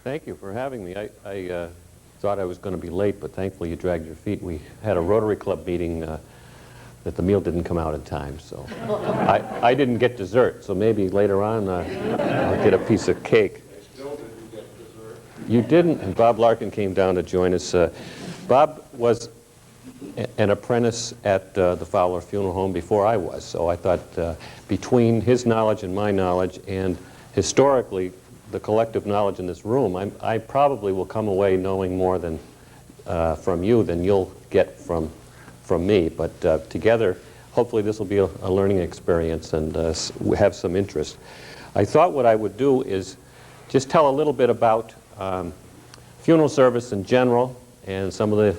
Thank you for having me. I thought I was going to be late, but thankfully you dragged your feet. We had a Rotary Club meeting that the meal didn't come out in time, so I didn't get dessert, so maybe later on I'll get a piece of cake. I still didn't get dessert. You didn't, and Bob Larkin came down to join us. Bob was an apprentice at the Fowler Funeral Home before I was, so I thought between his knowledge and my knowledge, and historically the collective knowledge in this room, I probably will come away knowing more than from you than you'll get from me. But together, hopefully this will be a learning experience and have some interest. I thought what I would do is just tell a little bit about funeral service in general and some of the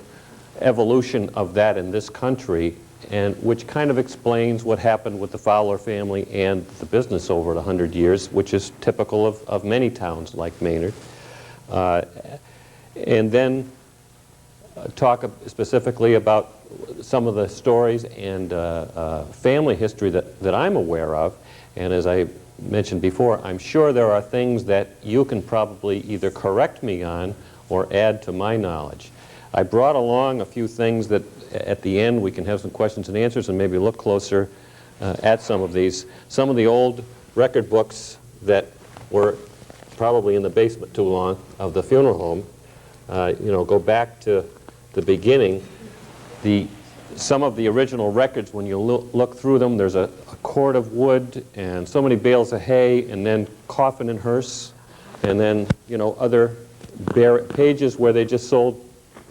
evolution of that in this country, and which kind of explains what happened with the Fowler family and the business over 100 years, which is typical of many towns like Maynard. And then talk specifically about some of the stories and family history that I'm aware of. And as I mentioned before, I'm sure there are things that you can probably either correct me on or add to my knowledge. I brought along a few things that at the end we can have some questions and answers and maybe look closer at some of these. Some of the old record books that were probably in the basement too long of the funeral home, go back to the beginning. Some of the original records, when you look through them, there's a cord of wood and so many bales of hay, and then coffin and hearse, and then other bare pages where they just sold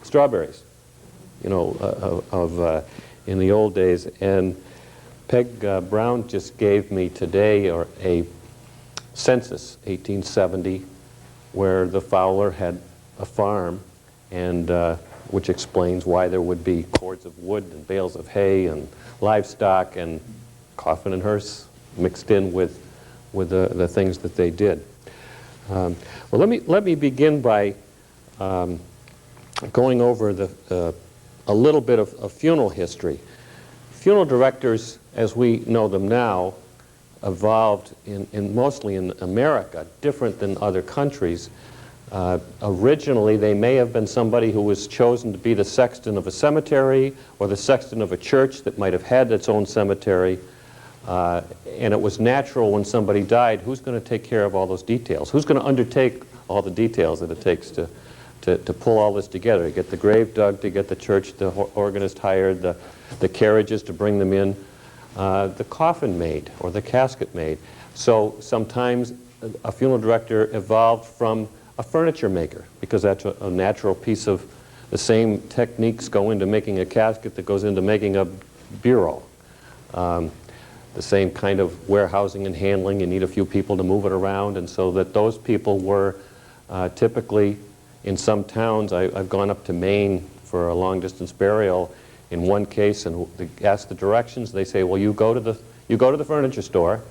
strawberries, in the old days. And Peg Brown just gave me today a census, 1870, where the Fowler had a farm, and which explains why there would be cords of wood and bales of hay and livestock and coffin and hearse mixed in with the things that they did. Well, let me begin by going over a little bit of funeral history. Funeral directors, as we know them now, evolved mostly in America, different than other countries. Originally, they may have been somebody who was chosen to be the sexton of a cemetery or the sexton of a church that might have had its own cemetery. And it was natural when somebody died, who's going to take care of all those details? Who's going to undertake all the details that it takes to pull all this together, to get the grave dug, to get the church, the organist hired, the carriages to bring them in, the coffin made or the casket made. So sometimes a funeral director evolved from a furniture maker, because that's a natural piece of the same techniques go into making a casket that goes into making a bureau. The same kind of warehousing and handling. You need a few people to move it around, and so that those people were typically in some towns. I've gone up to Maine for a long-distance burial in one case, and they ask the directions. They say, well, you go to the furniture store,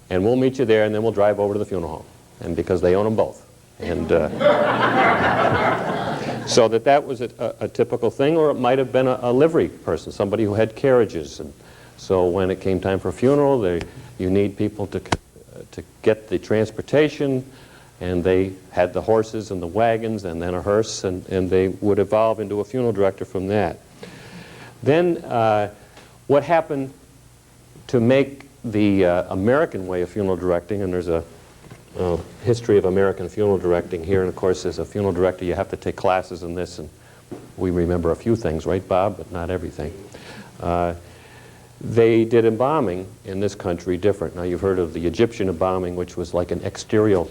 and we'll meet you there, and then we'll drive over to the funeral home. And because they own them both. And so that was a typical thing, or it might have been a livery person, somebody who had carriages. And so when it came time for a funeral, you need people to get the transportation, and they had the horses and the wagons and then a hearse, and they would evolve into a funeral director from that. Then what happened to make the American way of funeral directing, and there's a history of American funeral directing here, and of course as a funeral director you have to take classes in this, and we remember a few things, right, Bob, but not everything. They did embalming in this country different. Now you've heard of the Egyptian embalming, which was like an exterior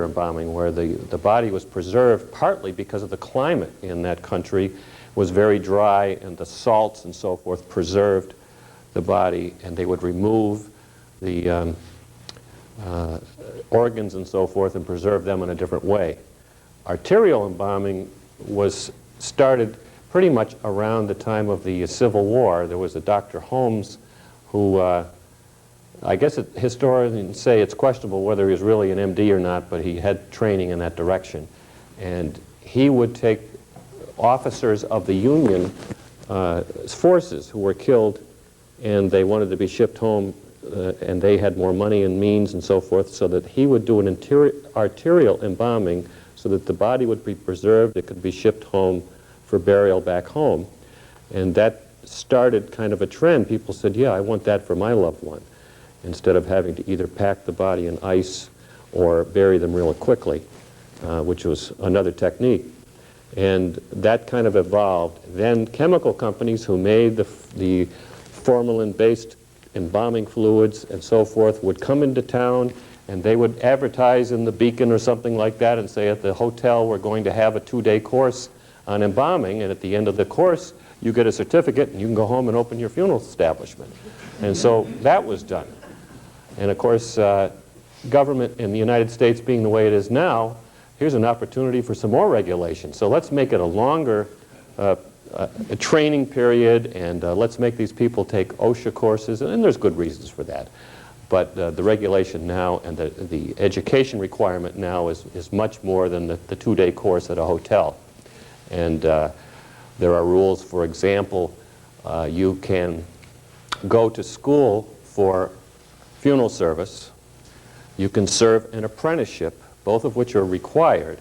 embalming, where the body was preserved partly because of the climate in that country was very dry, and the salts and so forth preserved the body, and they would remove the organs and so forth and preserve them in a different way. Arterial embalming was started pretty much around the time of the Civil War. There was a Dr. Holmes who, I guess historians say it's questionable whether he was really an MD or not, but he had training in that direction. And he would take officers of the Union forces who were killed, and they wanted to be shipped home and they had more money and means and so forth, so that he would do an arterial embalming so that the body would be preserved, it could be shipped home for burial back home. And that started kind of a trend. People said, yeah, I want that for my loved one, instead of having to either pack the body in ice or bury them real quickly, which was another technique. And that kind of evolved. Then chemical companies who made the formalin-based embalming fluids and so forth would come into town, and they would advertise in the Beacon or something like that and say, at the hotel we're going to have a 2-day course on embalming, and at the end of the course you get a certificate and you can go home and open your funeral establishment. And so that was done. And of course, government in the United States being the way it is now, here's an opportunity for some more regulation. So let's make it a longer a training period, and let's make these people take OSHA courses, and there's good reasons for that. But the regulation now and the education requirement now is much more than the 2-day course at a hotel. And there are rules. For example, you can go to school for funeral service. You can serve an apprenticeship, both of which are required.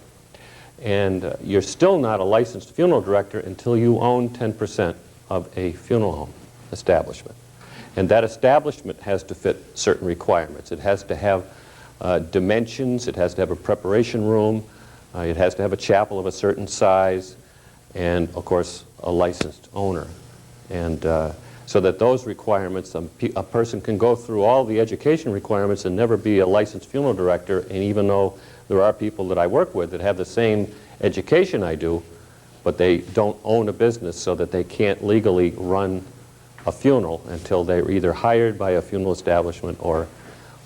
And you're still not a licensed funeral director until you own 10% of a funeral home establishment. And that establishment has to fit certain requirements. It has to have dimensions, it has to have a preparation room, it has to have a chapel of a certain size, and of course a licensed owner. And so that those requirements, a person can go through all the education requirements and never be a licensed funeral director, and even though there are people that I work with that have the same education I do, but they don't own a business, so that they can't legally run a funeral until they're either hired by a funeral establishment or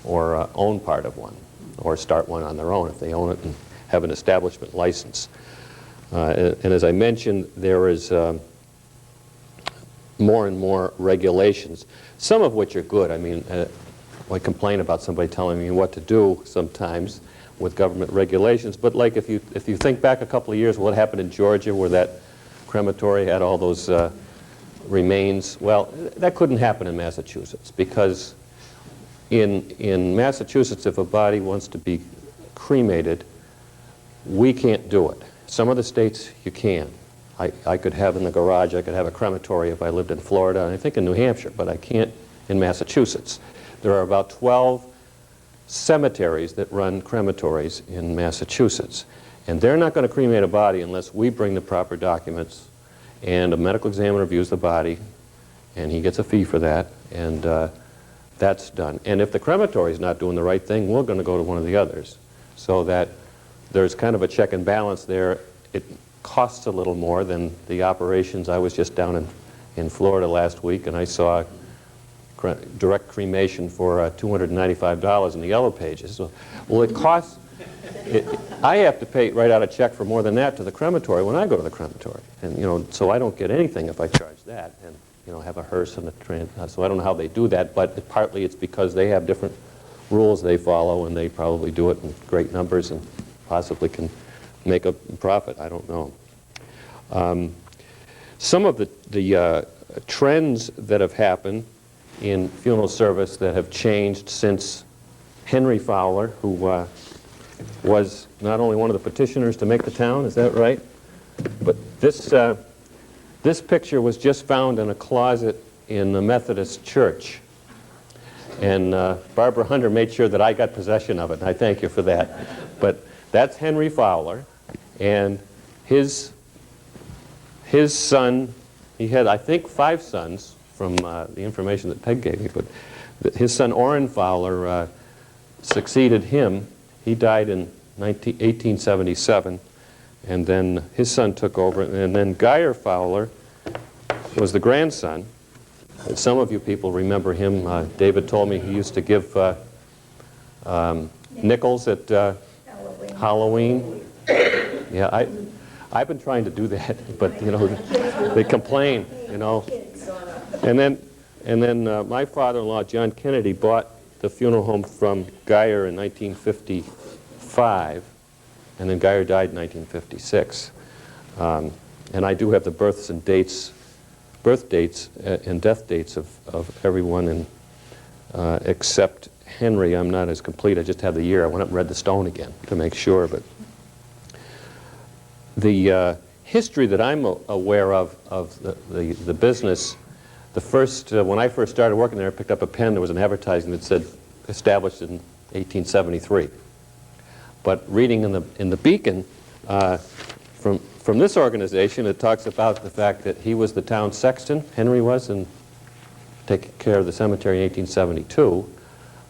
own part of one, or start one on their own if they own it and have an establishment license. And as I mentioned, there is more and more regulations, some of which are good. I mean, I complain about somebody telling me what to do sometimes with government regulations, but like if you think back a couple of years, what happened in Georgia where that crematory had all those remains, well, that couldn't happen in Massachusetts, because in Massachusetts, if a body wants to be cremated, we can't do it. Some of the states you can. I could have in the garage, I could have a crematory if I lived in Florida, and I think in New Hampshire, but I can't in Massachusetts. There are about 12 cemeteries that run crematories in Massachusetts, and they're not going to cremate a body unless we bring the proper documents, and a medical examiner reviews the body, and he gets a fee for that, and that's done. And if the crematory is not doing the right thing, we're going to go to one of the others, so that there's kind of a check and balance there. It costs a little more than the operations. I was just down in Florida last week, and I saw direct cremation for $295 in the Yellow Pages. So, well, it costs, I have to pay right out a check for more than that to the crematory when I go to the crematory. And, you know, so I don't get anything if I charge that, and, you know, have a hearse and a train. So I don't know how they do that, but partly it's because they have different rules they follow, and they probably do it in great numbers and possibly can make a profit. I don't know. Some of the trends that have happened in funeral service that have changed since Henry Fowler, who was not only one of the petitioners to make the town, is that right? But this picture was just found in a closet in the Methodist church. And Barbara Hunter made sure that I got possession of it, and I thank you for that. But that's Henry Fowler, and his son, he had, I think, 5 sons from the information that Peg gave me, but his son Orrin Fowler succeeded him. He died in 1877, and then his son took over, and then Geyer Fowler was the grandson. And some of you people remember him. David told me he used to give nickels at Halloween. Yeah, I've been trying to do that, but you know, they complain, you know. And then my father-in-law, John Kennedy, bought the funeral home from Geyer in 1955, and then Geyer died in 1956. And I do have the birth dates and death dates of everyone in except Henry. I'm not as complete. I just have the year. I went up and read the stone again to make sure. But the history that I'm aware of the business, when I first started working there, I picked up a pen. There was an advertising that said established in 1873. But reading in the Beacon from this organization, it talks about the fact that he was the town sexton, Henry was, and taking care of the cemetery in 1872.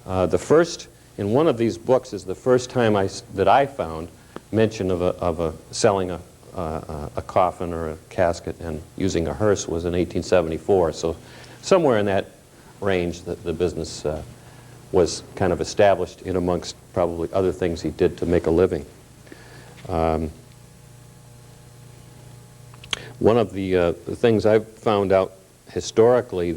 The first, in one of these books, is the first time that I found mention of selling a coffin or a casket and using a hearse was in 1874. So somewhere in that range, the business was kind of established in amongst probably other things he did to make a living. One of the things I've found out historically,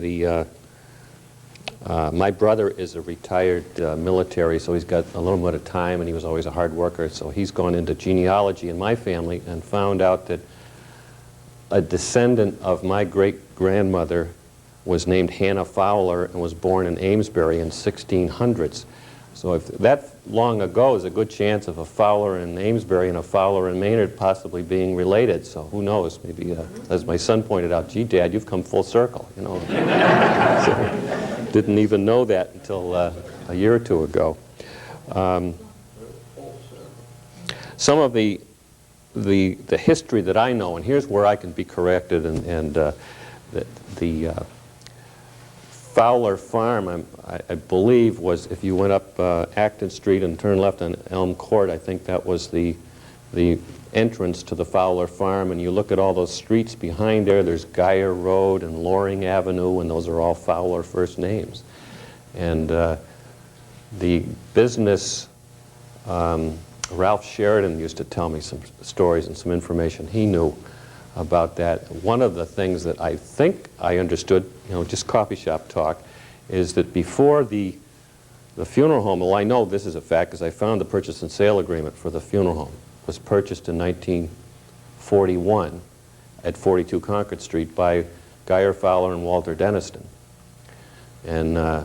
my brother is a retired military, so he's got a little bit of time, and he was always a hard worker, so he's gone into genealogy in my family and found out that a descendant of my great-grandmother was named Hannah Fowler and was born in Amesbury in 1600s. So if that long ago is a good chance of a Fowler in Amesbury and a Fowler in Maynard possibly being related. So who knows? Maybe, as my son pointed out, gee, Dad, you've come full circle. You know, so, didn't even know that until a year or two ago. Some of the history that I know, and here's where I can be corrected, and the Fowler Farm, I believe, was, if you went up Acton Street and turned left on Elm Court, I think that was the entrance to the Fowler Farm, and you look at all those streets behind there, there's Geyer Road and Loring Avenue, and those are all Fowler first names. And the business, Ralph Sheridan used to tell me some stories and some information he knew about that. One of the things that I think I understood, you know, just coffee shop talk, is that before the funeral home, well, I know this is a fact because I found the purchase and sale agreement for the funeral home. It was purchased in 1941 at 42 Concord Street by Geyer Fowler and Walter Denniston. And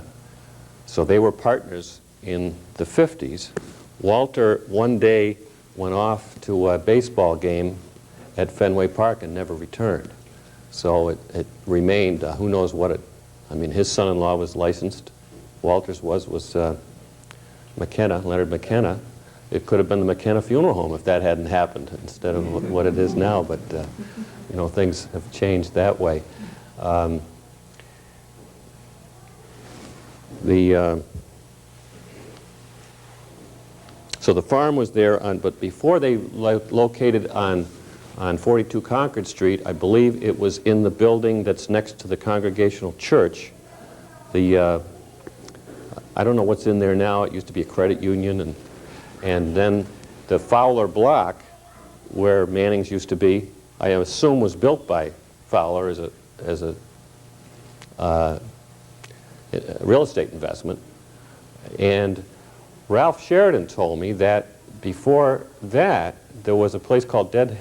so they were partners in the 50s. Walter one day went off to a baseball game at Fenway Park and never returned. So it remained, who knows what I mean, his son-in-law was licensed. Walter's was McKenna, Leonard McKenna. It could have been the McKenna Funeral Home if that hadn't happened instead of what it is now, but you know, things have changed that way. So the farm was there, but before they located on 42 Concord Street, I believe it was in the building that's next to the Congregational Church. I don't know what's in there now. It used to be a credit union, and then the Fowler block, where Manning's used to be, I assume was built by Fowler as a real estate investment. And Ralph Sheridan told me that before that there was a place called Dead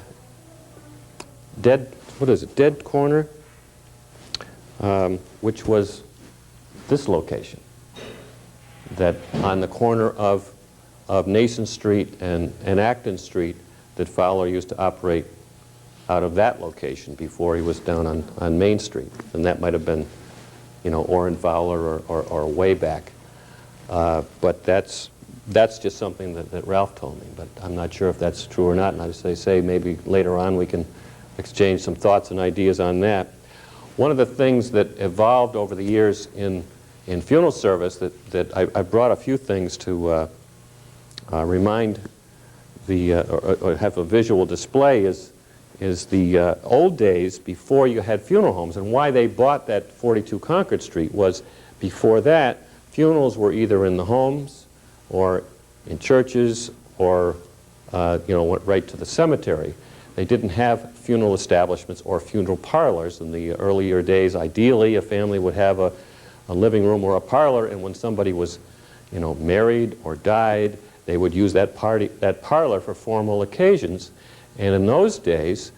Corner, which was this location, that on the corner of Nason Street and Acton Street, that Fowler used to operate out of that location before he was down on Main Street. And that might have been, you know, Orrin Fowler or way back. But that's just something that Ralph told me, but I'm not sure if that's true or not. And as I say, maybe later on we can exchange some thoughts and ideas on that. One of the things that evolved over the years in funeral service that I brought a few things to remind or have a visual display is the old days before you had funeral homes, and why they bought that 42 Concord Street was before that funerals were either in the homes or in churches or you know, went right to the cemetery. They didn't have funeral establishments or funeral parlors. In the earlier days, ideally, a family would have a living room or a parlor, and when somebody was, you know, married or died, they would use that parlor for formal occasions. And in those days,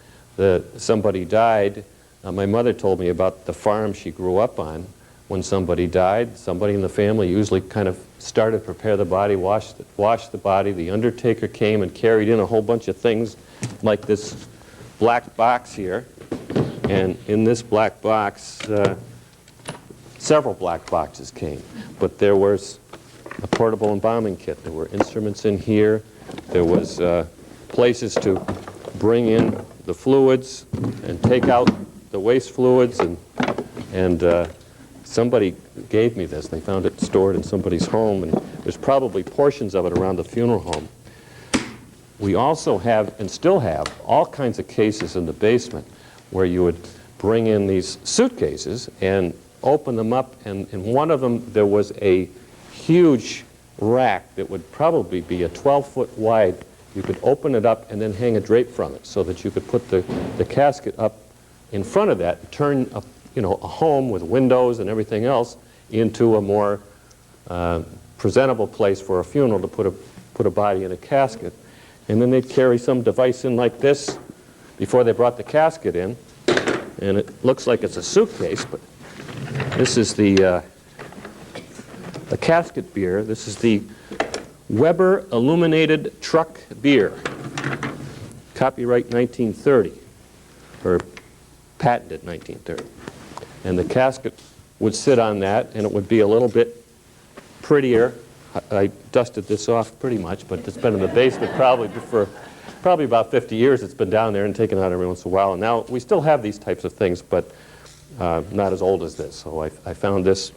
somebody died. My mother told me about the farm she grew up on. when somebody died, somebody in the family usually kind of started to prepare the body, washed the body. The undertaker came and carried in a whole bunch of things like this black box here. And in this black box, several black boxes came. But there was a portable embalming kit. There were instruments in here. There was places to bring in the fluids and take out the waste fluids. And somebody gave me this. They found it stored in somebody's home, and there's probably portions of it around the funeral home. We also have, and still have, all kinds of cases in the basement where you would bring in these suitcases and open them up, and in one of them there was a huge rack that would probably be a 12-foot wide. You could open it up and then hang a drape from it so that you could put the casket up in front of that and turn a home with windows and everything else into a more presentable place for a funeral to put a body in a casket. And then they'd carry some device in like this before they brought the casket in. And it looks like it's a suitcase, but this is the casket beer. This is the Weber Illuminated Truck Beer. Copyright 1930, or patented 1930. And the casket would sit on that, and it would be a little bit prettier. I dusted this off pretty much, but it's been in the basement probably for about 50 years. It's been down there and taken out every once in a while. And now we still have these types of things, but not as old as this. So I found this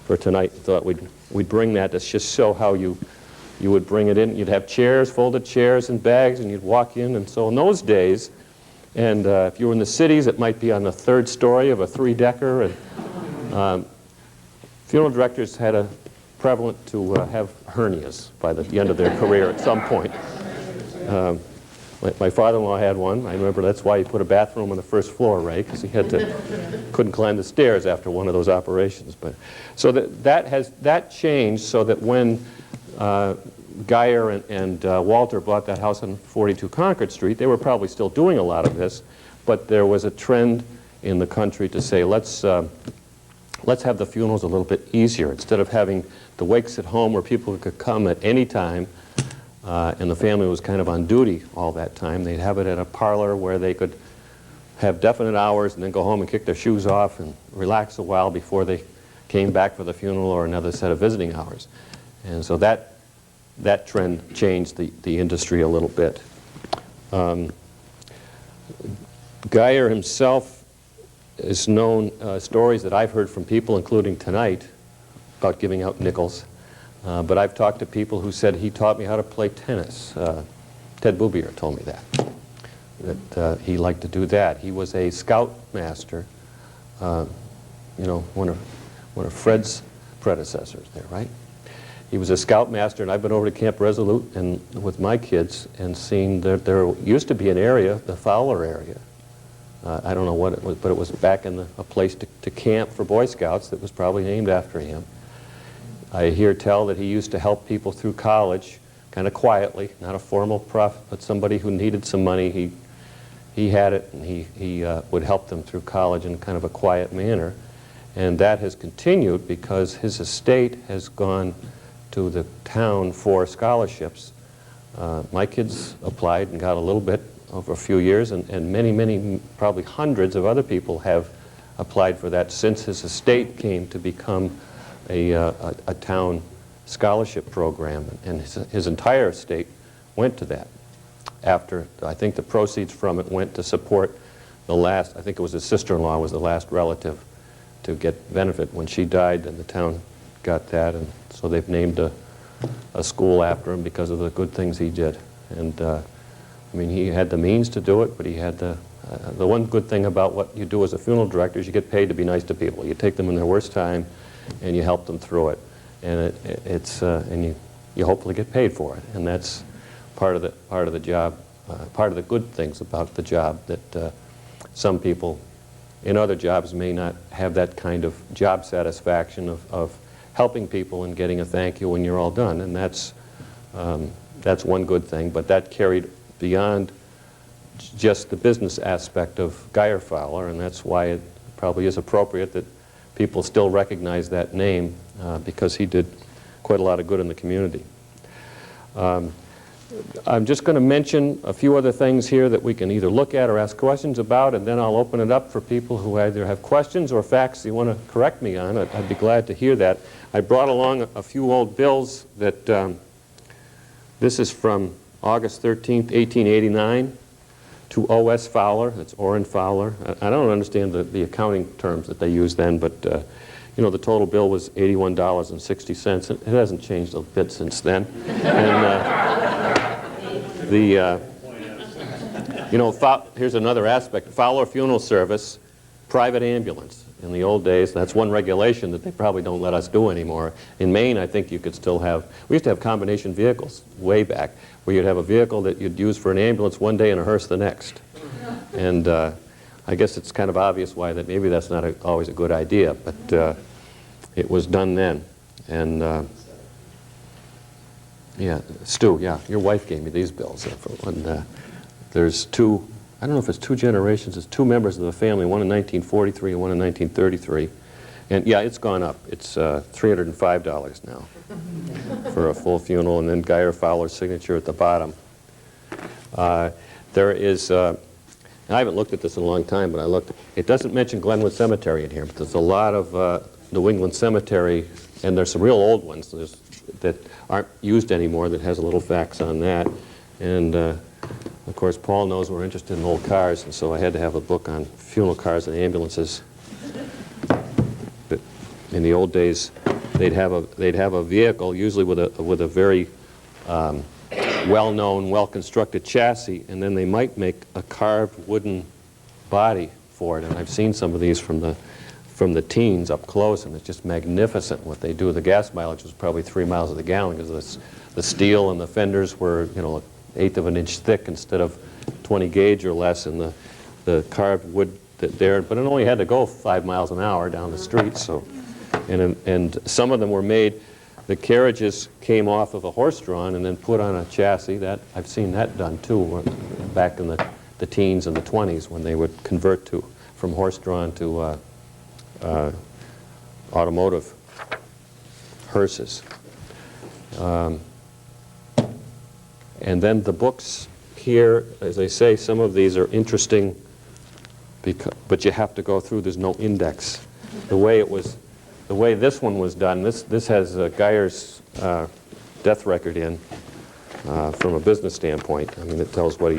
for tonight and thought we'd bring that to just show how you would bring it in. You'd have chairs, folded chairs and bags, and you'd walk in. And so in those days, and if you were in the cities, it might be on the third story of a three-decker. And funeral directors had a prevalent to have hernias by the end of their career at some point. My father-in-law had one. I remember that's why he put a bathroom on the first floor, right? Because he couldn't climb the stairs after one of those operations. But so that changed so that when Geyer and Walter bought that house on 42 Concord Street, they were probably still doing a lot of this, but there was a trend in the country to say, let's have the funerals a little bit easier. Instead of having the wakes at home where people could come at any time, and the family was kind of on duty all that time, they'd have it at a parlor where they could have definite hours and then go home and kick their shoes off and relax a while before they came back for the funeral or another set of visiting hours. And so that trend changed the industry a little bit. Geyer himself is known, stories that I've heard from people, including tonight, about giving out nickels. But I've talked to people who said he taught me how to play tennis. Ted Boubier told me that he liked to do that. He was a scout master, one of Fred's predecessors there, right? He was a scout master, and I've been over to Camp Resolute and with my kids and seen that there used to be an area, the Fowler area. I don't know what it was, but it was back in a place to camp for Boy Scouts that was probably named after him. I hear tell that he used to help people through college, kind of quietly, not a formal prof, but somebody who needed some money. He had it, and he would help them through college in kind of a quiet manner. And that has continued because his estate has gone to the town for scholarships. My kids applied and got a little bit over a few years, and many, probably hundreds of other people have applied for that since his estate came to become a town scholarship program, and his entire estate went to that. After, I think the proceeds from it went to support the last, I think it was his sister-in-law was the last relative to get benefit. When she died, then the town got that, and so they've named a school after him because of the good things he did. And I mean, he had the means to do it, but he had the one good thing about what you do as a funeral director is you get paid to be nice to people. You take them in their worst time, and you help them through it, and and you hopefully get paid for it, and that's part of the job, part of the good things about the job that some people in other jobs may not have that kind of job satisfaction of helping people and getting a thank you when you're all done, and that's one good thing, but that carried beyond just the business aspect of Geyer Fowler, and that's why it probably is appropriate that people still recognize that name because he did quite a lot of good in the community. I'm just going to mention a few other things here that we can either look at or ask questions about, and then I'll open it up for people who either have questions or facts you want to correct me on. I'd be glad to hear that. I brought along a few old bills that, this is from August 13th, 1889, to O.S. Fowler. That's Orrin Fowler. I don't understand the accounting terms that they used then, but you know, the total bill was $81.60. It hasn't changed a bit since then. And you know, here's another aspect. Fowler Funeral Service, private ambulance. In the old days, that's one regulation that they probably don't let us do anymore. In Maine, I think you could still have, we used to have combination vehicles way back, where you'd have a vehicle that you'd use for an ambulance one day and a hearse the next. And I guess it's kind of obvious why that maybe that's not always a good idea, but it was done then. And yeah, Stu, yeah, your wife gave me these bills. There's two, I don't know if it's two generations, it's two members of the family, one in 1943 and one in 1933. And yeah, it's gone up. It's $305 now for a full funeral, and then Geyer Fowler's signature at the bottom. There is, I haven't looked at this in a long time, but I looked. It doesn't mention Glenwood Cemetery in here, but there's a lot of New England cemetery, and there's some real old ones that aren't used anymore that has a little facts on that. And of course, Paul knows we're interested in old cars, and so I had to have a book on funeral cars and ambulances. But in the old days, they'd have a vehicle, usually with a very well-known, well-constructed chassis, and then they might make a carved wooden body for it. And I've seen some of these from the teens up close, and it's just magnificent what they do. The gas mileage was probably 3 miles of the gallon because the steel and the fenders were, you know, 1/8 of an inch thick instead of 20 gauge or less, and the carved wood there. But it only had to go 5 miles an hour down the street. So, and some of them were made. The carriages came off of a horse-drawn and then put on a chassis. That I've seen that done too, back in the teens and the 20s when they would convert from horse-drawn to automotive hearses. And then the books here, as I say, some of these are interesting, but you have to go through. There's no index. The way this one was done, this has Geyer's death record in from a business standpoint. I mean, it tells what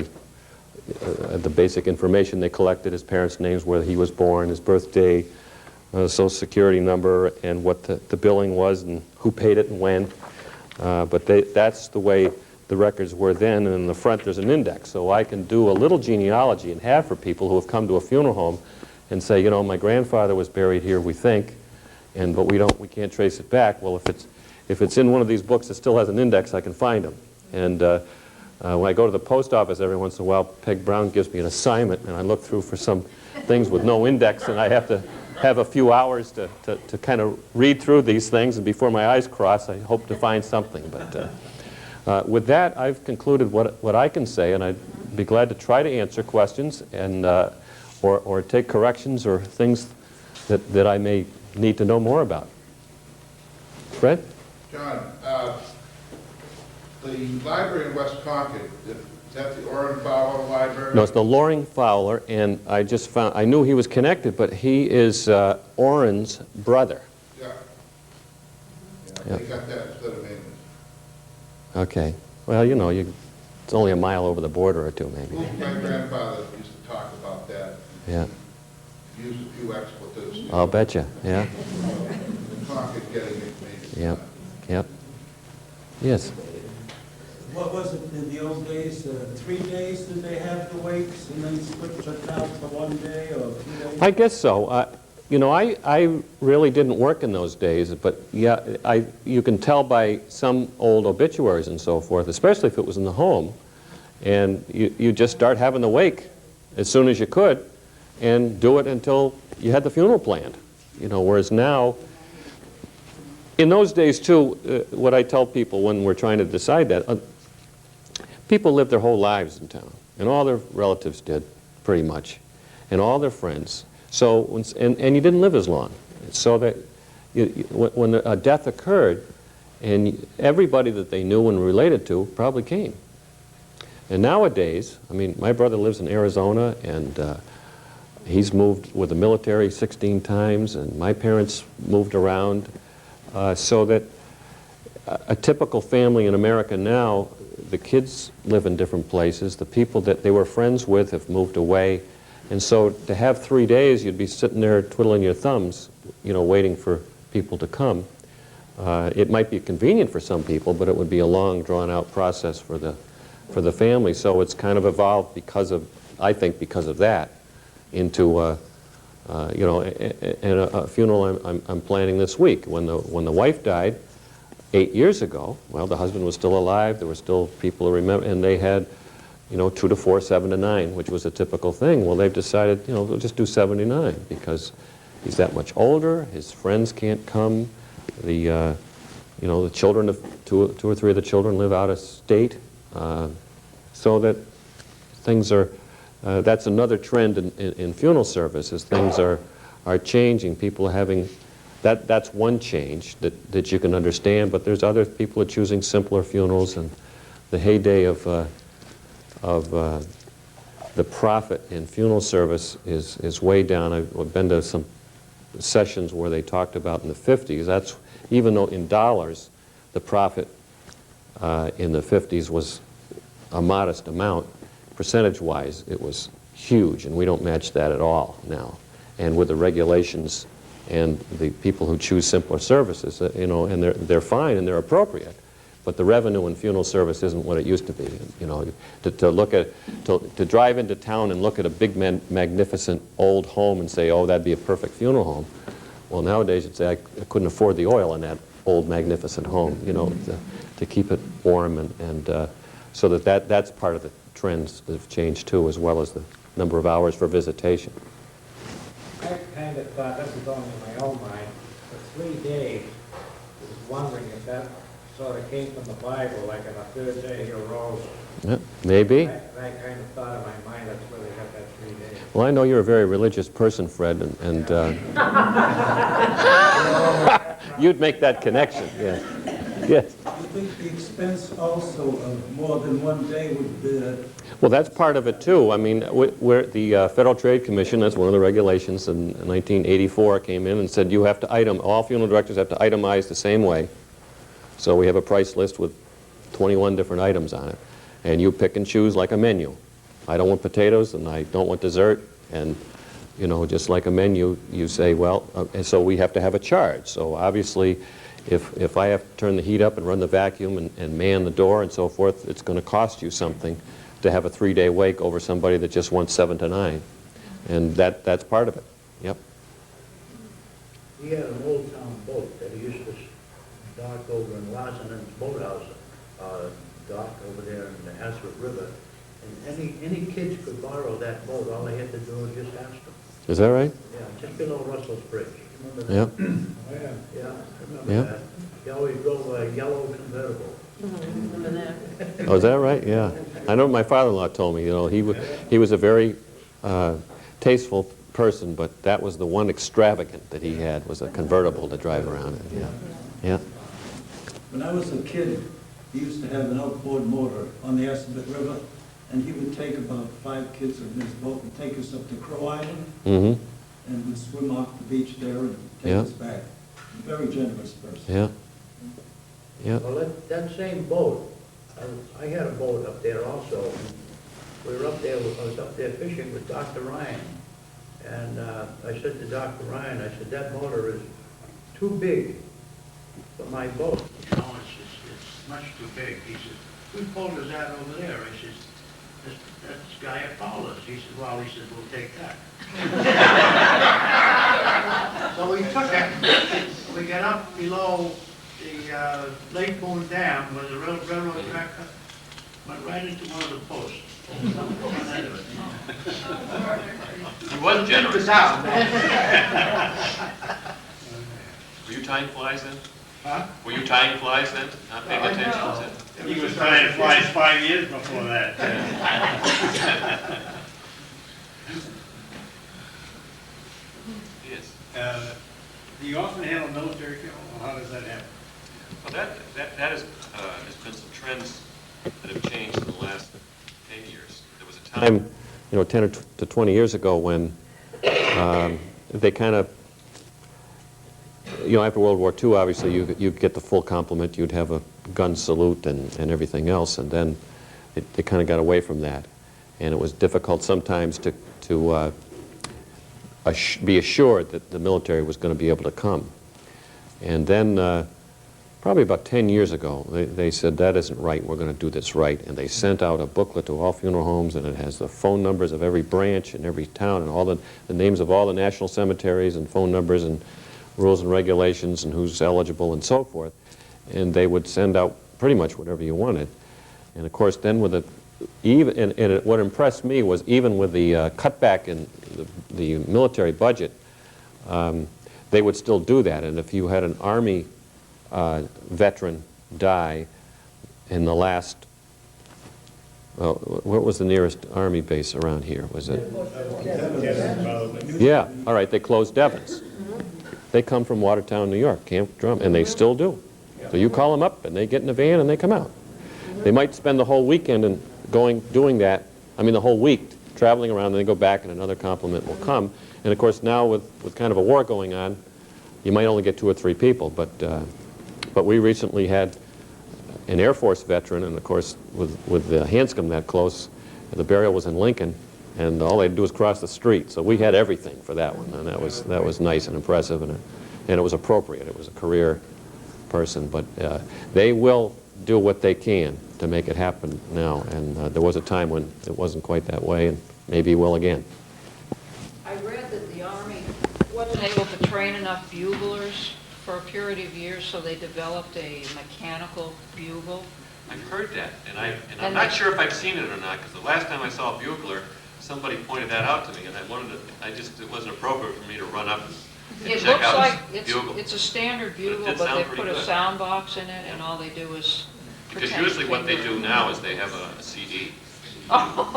the basic information they collected, his parents' names, where he was born, his birthday, social security number, and what the billing was, and who paid it and when. But that's the way the records were then, and in the front there's an index. So I can do a little genealogy and have for people who have come to a funeral home and say, you know, my grandfather was buried here, we think, but we can't trace it back. Well, if it's in one of these books that still has an index, I can find them. And when I go to the post office every once in a while, Peg Brown gives me an assignment, and I look through for some things with no index, and I have to have a few hours to kind of read through these things, and before my eyes cross, I hope to find something. But with that, I've concluded what I can say, and I'd be glad to try to answer questions and or take corrections or things that I may need to know more about. Fred? John, the library in West Concord, is that the Orrin Fowler Library? No, it's the Loring Fowler, and I knew he was connected, but he is Orrin's brother. Yeah. Yeah. They got that instead of Maynard. Okay. Well, you know, it's only a mile over the border or two, maybe. Well, my grandfather used to talk about that. Yeah. Used a few expletives. I'll betcha. Yeah. Concord getting it made. Yep. Yep. Yes. What was it in the old days? 3 days did they have the wakes and then switch it out to 1 day or 2 days? I guess so. You know, I really didn't work in those days, but yeah, you can tell by some old obituaries and so forth, especially if it was in the home, and you just start having the wake as soon as you could and do it until you had the funeral planned. You know, whereas now, in those days too, what I tell people when we're trying to decide that, people lived their whole lives in town, and all their relatives did, pretty much, and all their friends. So, and you didn't live as long. so that when a death occurred, and everybody that they knew and related to probably came. And nowadays, I mean, my brother lives in Arizona, and he's moved with the military 16 times, and my parents moved around, so that a typical family in America now, the kids live in different places, the people that they were friends with have moved away, and so to have 3 days, you'd be sitting there twiddling your thumbs, you know, waiting for people to come. It might be convenient for some people, but it would be a long, drawn-out process for the family. So it's kind of evolved because of, I think, because of that, into you know, and a funeral I'm planning this week. When the wife died 8 years ago, well, the husband was still alive. There were still people who remember, and they had, you know, 2 to 4, 7 to 9, which was a typical thing. Well, they've decided, you know, we'll just do 79 because he's that much older. His friends can't come. You know, the children of two or three of the children live out of state, so that things are. That's another trend in funeral services. Things are changing. People are having. That's one change that you can understand. But there's other people are choosing simpler funerals, and the heyday of the profit in funeral service is way down. I've been to some sessions where they talked about in the 50s. That's even though in dollars the profit in the 50s was a modest amount, percentage-wise it was huge, and we don't match that at all now. And with the regulations and the people who choose simpler services, you know, and they're fine and they're appropriate, but the revenue in funeral service isn't what it used to be. You know, to look at, to drive into town and look at a big magnificent old home and say, oh, that'd be a perfect funeral home. Well, nowadays you'd say, I couldn't afford the oil in that old magnificent home, you know, to keep it warm, and so that's part of the trends that have changed too, as well as the number of hours for visitation. I kind of thought, this was only in my own mind, for 3 days, I was wondering if that sort of came from the Bible, like on the third day he arose. Yeah, maybe. I kind of thought in my mind that's where they got that 3 days. Well, I know you're a very religious person, Fred, and you'd make that connection, yes. Yes. Do you think the expense also of more than 1 day would be... Well, that's part of it, too. I mean, where the Federal Trade Commission, that's one of the regulations in 1984, came in and said you have to all funeral directors have to itemize the same way. So we have a price list with 21 different items on it. And you pick and choose like a menu. I don't want potatoes, and I don't want dessert, and, you know, just like a menu, you say, well, and so we have to have a charge. So obviously, if I have to turn the heat up and run the vacuum and man the door and so forth, it's going to cost you something to have a 3-day wake over somebody that just wants 7 to 9. And that's part of it. Yep. He had an old town boat that he used to dock over in Larson's boathouse, dock over there in the Hasbrook River. And any kids could borrow that boat. All they had to do was just ask them. Is that right? Yeah, just below Russell's Bridge. Remember that? Yep. Oh, yeah. Yeah, I remember Yeah. that. He always drove a yellow convertible. Oh, is that right? Yeah. I know my father-in-law told me, you know, he was a very tasteful person, but that was the one extravagant that he had, was a convertible to drive around in. Yeah. Yeah. When I was a kid, he used to have an outboard motor on the Essex River, and he would take about 5 kids in his boat and take us up to Crow Island, Mm-hmm. and we'd swim off the beach there and take Yeah. us back. Very generous person. Yeah. Yeah. Well, that same boat, I had a boat up there also. We were up there, I was up there fishing with Dr. Ryan. And I said to Dr. Ryan, I said, that motor is too big for my boat. You know, it's much too big. He said, whose boat is that over there? I said, that's guy at Fowler's. He said, well, he said, we'll take that. So we took it. We got up below the Lake Boone Dam where the railroad track went right into one of the posts. He was generous. Down. Were you tying flies then? Huh? Were you tying flies then? Not paying attention? Was it? He was tying flies 5 years before that. Yes. time, 10 or to 20 years ago when they kind of, after World War II, obviously, you get the full complement. You'd have a gun salute and everything else, and then they kind of got away from that. And it was difficult sometimes to be assured that the military was going to be able to come. And then probably about 10 years ago, they said, that isn't right, we're going to do this right. And they sent out a booklet to all funeral homes, and it has the phone numbers of every branch in every town and all the names of all the national cemeteries and phone numbers and rules and regulations and who's eligible and so forth. And they would send out pretty much whatever you wanted. And of course, then with what impressed me was even with the cutback in the military budget, they would still do that. And if you had an Army veteran die in the last, what was the nearest Army base around here? Was it? Yeah, all right, they closed Devens. They come from Watertown, New York, Camp Drum, and they still do. So you call them up, and they get in a van, and they come out. They might spend the whole weekend doing that, the whole week, traveling around, and they go back, and another complement will come. And of course, now with kind of a war going on, you might only get 2 or 3 people, but we recently had an Air Force veteran, and of course, with the Hanscom that close, the burial was in Lincoln, and all they had to do was cross the street. So we had everything for that one, and that was nice and impressive, and it was appropriate. It was a career person, but they will do what they can to make it happen now, and there was a time when it wasn't quite that way, and maybe will again. I read that the Army wasn't able to train enough buglers for a period of years, so they developed a mechanical bugle. I've heard that, and I'm not sure if I've seen it or not, because the last time I saw a bugler, somebody pointed that out to me, and it wasn't appropriate for me to run up and It check looks out like his bugle. it's a standard But it bugle, did but sound they pretty put a good. sound box in it, and all they do is Because protect usually what they do finger. now is they have a CD. Oh.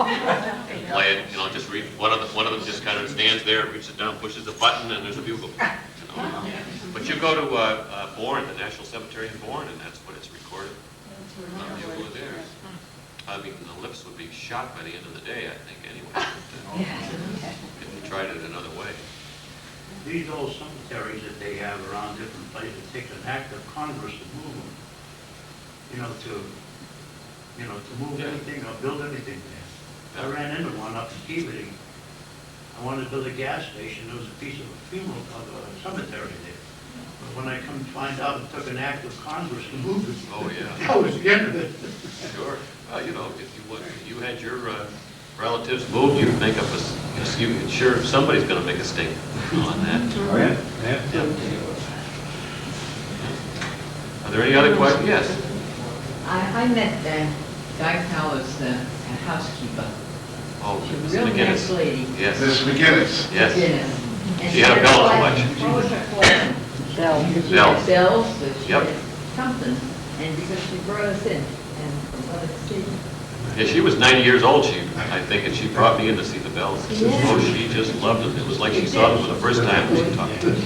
Play it, just read, one of them just kind of stands there, reaches down, pushes a button, and there's a bugle. But you go to Bourne, the National Cemetery in Bourne, and that's what it's recorded. Bugle is theirs. The lips would be shot by the end of the day, I think, anyway. If you tried it another way. These old cemeteries that they have around different places, it takes an act of Congress to move them. To move anything or build anything there. I ran into one up in Peabody. I wanted to build a gas station. There was a piece of a funeral of a cemetery there. But when I come to find out, it took an act of Congress to move it. Oh, yeah. That was the end of it. Sure. Well, if you had your relatives moved, you'd make up sure somebody's going to make a statement on that. Oh, yeah. Are there any other questions? Yes. I met Guy Fowler's housekeeper. Oh, She was Miss a real nice McGinnis. lady. Yes. This McGinnis. Yes. Guinness. And She had a bell collection. What was her collection? Bells. She Bells. had bells, so she Yep. had something. And because she brought us in and let us see. Yeah, she was 90 years old, I think, and she brought me in to see the bells. Yeah. Oh, she just loved them. It was like she saw them for the first time when she talked to us.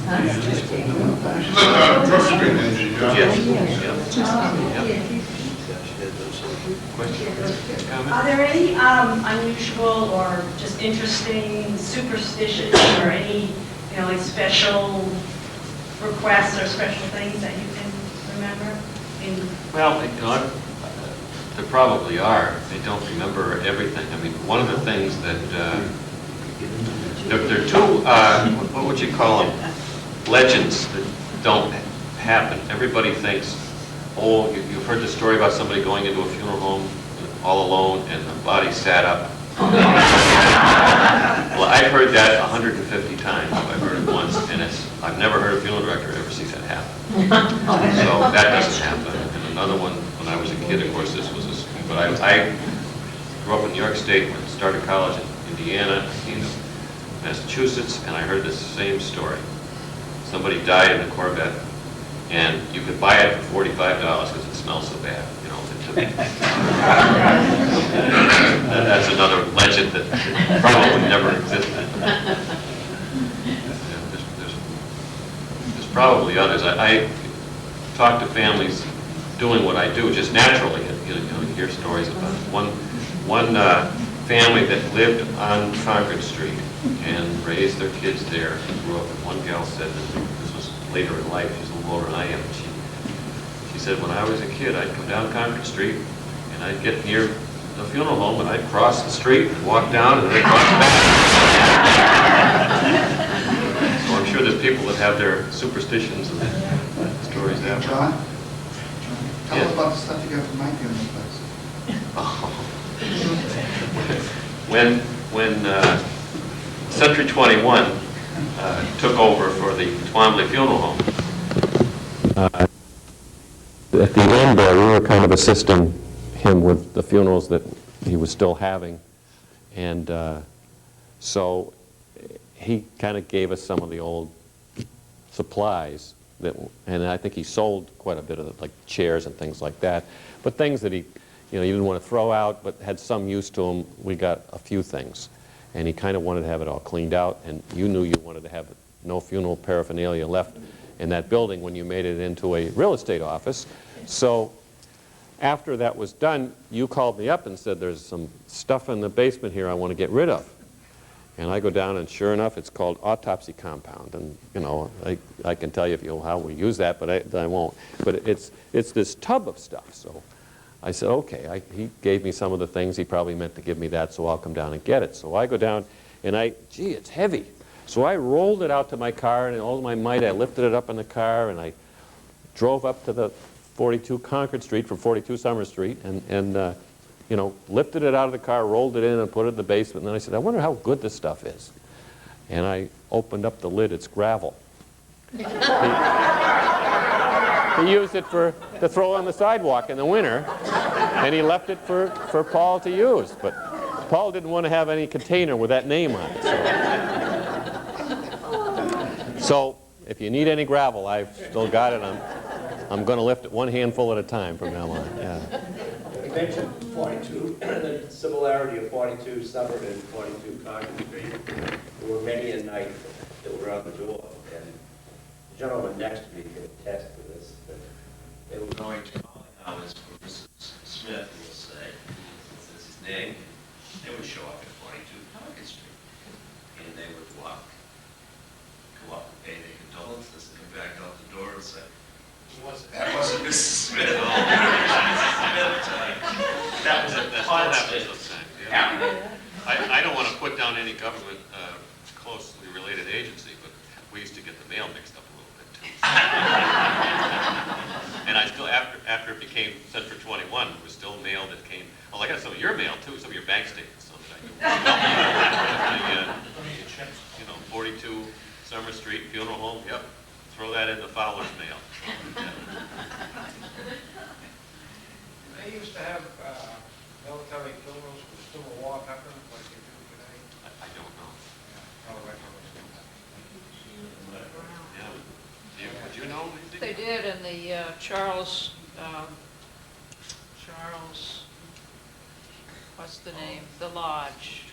She lived on Brook Street, didn't she, John? Yes. Are there any unusual or just interesting superstitions or any, like special requests or special things that you can remember? Well, there probably are. They don't remember everything. One of the things that, there are two, what would you call them, legends that don't happen. Everybody thinks, oh, you've heard the story about somebody going into a funeral home all alone and the body sat up. Well, I've heard that 150 times. I've heard it once, and I've never heard a funeral director ever see that happen. So that doesn't happen. And another one, when I was a kid, of course, this was but I grew up in New York State and started college in Indiana, in Massachusetts, and I heard this same story. Somebody died in a Corvette, and you could buy it for $45 because it smells so bad. That's another legend that probably never existed. There's probably others. I talk to families doing what I do just naturally. You hear stories about it. One family that lived on Concord Street and raised their kids there, grew up, and one gal said, that this was later in life, she's a little older than I am, she said, when I was a kid, I'd come down Concord Street, and I'd get near the funeral home, and I'd cross the street, walk down, and then cross back. So I'm sure there's people that have their superstitions and stories that way. John, tell Yeah. us about the stuff you got from my funeral place. When Century 21 took over for the Twombly Funeral Home, At the end there, we were kind of assisting him with the funerals that he was still having. And so he kind of gave us some of the old supplies that, and I think he sold quite a bit of it, like chairs and things like that. But things that he didn't want to throw out, but had some use to him. We got a few things. And he kind of wanted to have it all cleaned out, and you knew you wanted to have no funeral paraphernalia left in that building when you made it into a real estate office. So after that was done, you called me up and said, there's some stuff in the basement here I want to get rid of. And I go down, and sure enough, it's called autopsy compound. And, I can tell you how we use that, but I won't. But it's this tub of stuff. So I said, okay. He gave me some of the things. He probably meant to give me that, so I'll come down and get it. So I go down, and gee, it's heavy. So I rolled it out to my car, and all my might, I lifted it up in the car, and I drove up to the 42 Concord Street from 42 Summer Street, and lifted it out of the car, rolled it in, and put it in the basement. And then I said, I wonder how good this stuff is. And I opened up the lid. It's gravel. He used it to throw on the sidewalk in the winter, and he left it for Paul to use. But Paul didn't want to have any container with that name on it. So if you need any gravel, I've still got it. I'm going to lift it one handful at a time from now on. Yeah. You mentioned 42, the similarity of 42 Summer and 42 Concord Street. There were many a night that were on the door, and the gentleman next to me can attest to this, that they were going to calling hours for Mrs. Smith, we'll say, that's his name. They would show up at 42 Concord Street, and they would go up and pay their condolences, and come back out the door and say, that wasn't Mrs. Smith. Oh, that was a constant. I don't want to put down any government closely related agency, but we used to get the mail mixed up a little bit too. And I still, after it became Century 21, it was still mail that came. Well, I got some of your mail too, some of your bank statements, so that I can. 42 Summer Street Funeral Home. Yep, throw that in the Fowler's mail. They used to have military funerals with Civil War veterans like they do today. I don't know. Probably Yeah. Would you know anything? They did in the Charles, what's the name? The Lodge.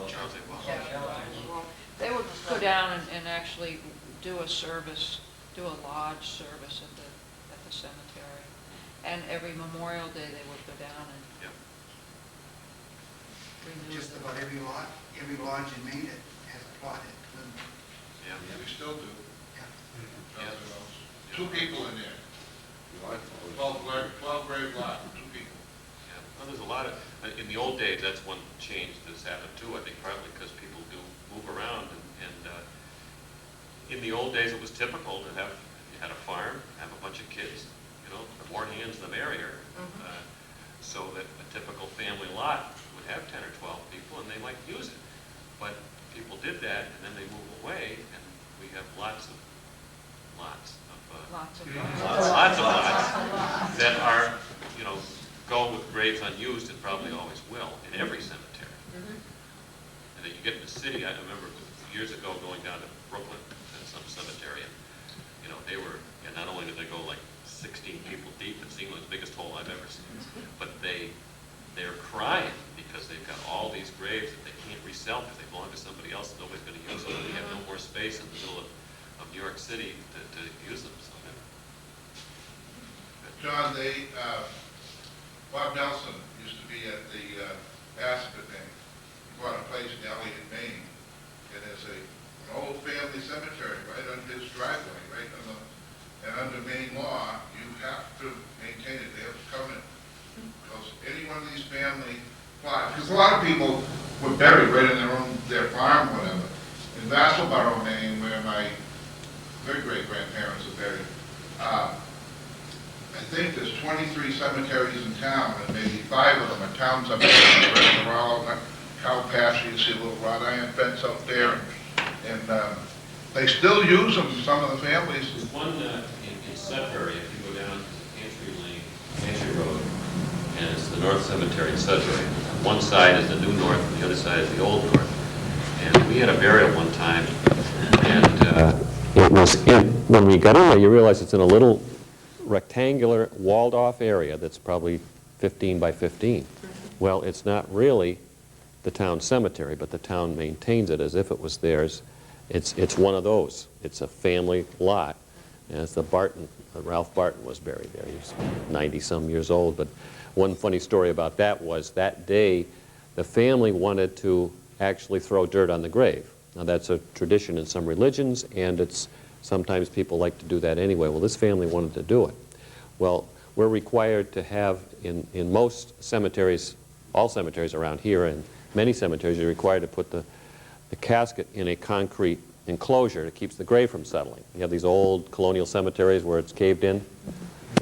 Charles A. Wells. Yeah. They would go down and actually do a service, do a lodge service at the cemetery. And every Memorial Day, they would go down and renew Just them. about every lodge in Maynard has a plot at Twin. Yeah. We still do. Yeah. Two people in there. 12 grave lot, two people. Yeah. Well, there's a lot of, in the old days, that's one change that's happened too, I think partly because people do move around. And in the old days, it was typical to have, you had a farm, have a bunch of kids, the more hands, the merrier. So that a typical family lot would have 10 or 12 people, and they might use it. But people did that, and then they move away, and we have lots of lots that are, go with graves unused and probably always will in every cemetery. And then you get in the city, I remember years ago going down to Brooklyn at some cemetery, and they were, not only did they go like 16 people deep, it seemed like the biggest hole I've ever seen, but they're crying because they've got all these graves that they can't resell because they belong to somebody else and nobody's going to use them, and they have no more space in the middle of New York City to use them. So John, Bob Nelson used to be at the Aspen Maine. He bought a place in Elliott, Maine, and there's an old family cemetery right under his driveway, right on the, and under Maine law, you have to maintain it. They have to covenant. Because any one of these family plots, because a lot of people were buried right in their farm, whatever. In Vassalboro, Maine, where my great-great-grandparents are buried, I think there's 23 cemeteries in town, and maybe 5 of them are town cemeteries. The rest are all like cow pasture. You see a little wrought iron fence out there, and they still use them. Some of the families. There's one in Sudbury. If you go down to Pantry Road, and it's the North Cemetery in Sudbury. One side is the New North, and the other side is the Old North. And we had a burial one time, and It was when we got in there, you realize it's in a little rectangular walled-off area that's probably 15 by 15. Well, it's not really the town cemetery, but the town maintains it as if it was theirs. It's one of those. It's a family lot, and it's the Barton. Ralph Barton was buried there. He was 90-some years old. But one funny story about that was that day, the family wanted to actually throw dirt on the grave. Now, that's a tradition in some religions, and it's sometimes people like to do that anyway. Well, this family wanted to do it. Well, we're required to have, in most cemeteries, all cemeteries around here, and many cemeteries, you're required to put the casket in a concrete enclosure that keeps the grave from settling. You have these old colonial cemeteries where it's caved in.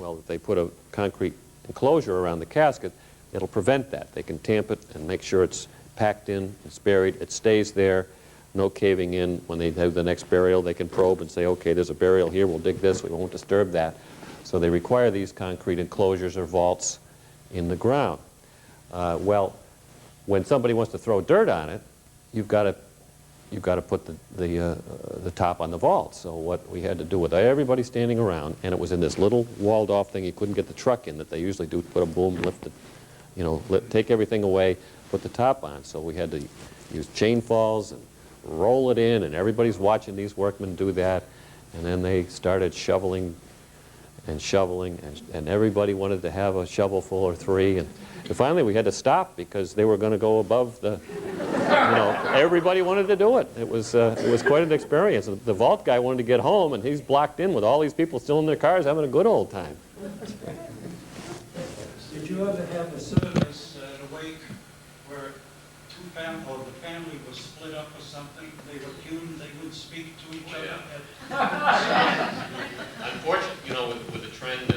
Well, if they put a concrete enclosure around the casket, it'll prevent that. They can tamp it and make sure it's packed in, it's buried, it stays there, no caving in. When they have the next burial, they can probe and say, okay, there's a burial here, we'll dig this, we won't disturb that. So they require these concrete enclosures or vaults in the ground. Well, when somebody wants to throw dirt on it, you've got to put the top on the vault. So what we had to do with everybody standing around, and it was in this little walled-off thing, you couldn't get the truck in that they usually do, put a boom, lift it, take everything away, put the top on. So we had to use chain falls and roll it in, and everybody's watching these workmen do that. And then they started shoveling and shoveling, and everybody wanted to have a shovelful or 3. And finally we had to stop because they were going to go above the, everybody wanted to do it. It was quite an experience. The vault guy wanted to get home, and he's blocked in with all these people still in their cars having a good old time. Did you ever have a service at a wake where the family was split up or something? They were feuding, they would speak to each other? Unfortunately, with the trend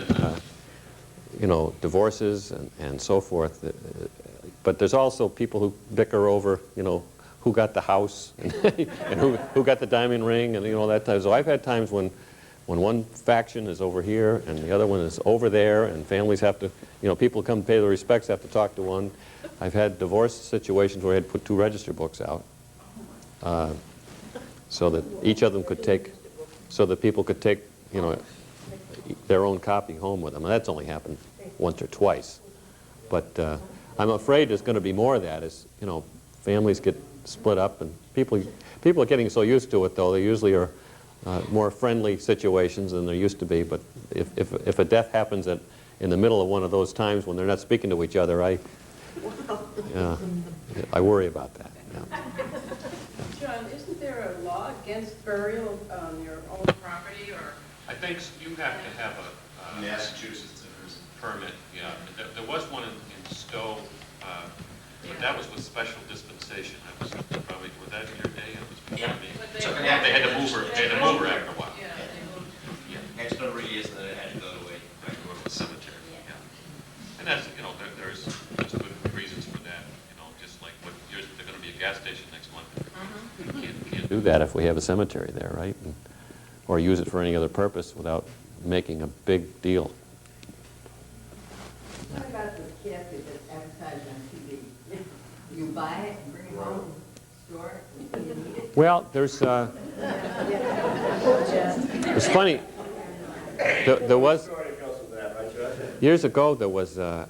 and divorces and so forth. But there's also people who bicker over, who got the house and, who got the diamond ring and, that time. So I've had times when one faction is over here and the other one is over there, and families have to, people come pay their respects, have to talk to one. I've had divorce situations where I had to put 2 register books out so that each of them could take, so that people could take, their own copy home with them. And that's only happened once or twice. But I'm afraid there's going to be more of that as, families get split up, and people are getting so used to it, though. They usually are more friendly situations than there used to be. But if a death happens in the middle of one of those times when they're not speaking to each other, I worry about that. Yeah. John, isn't there a law against burial on your own property, or? I think you have to have a Massachusetts, there's permit. Yeah, there was one in Stowe, but that was with special dispensation. That was probably, was that in your day? It was before me. They had to move her. They had to move her after a while. yeah, next number of years, and then it had to go away. Right, go to the cemetery. Yeah, and that's there's good reasons for that. Just like there's going to be a gas station next month. Can't Do that if we have a cemetery there, right? Or use it for any other purpose without making a big deal. What about the casket that's advertised on TV? You buy it and bring it home, store it, and you need it? Well, it's funny. There was, years ago, there was, and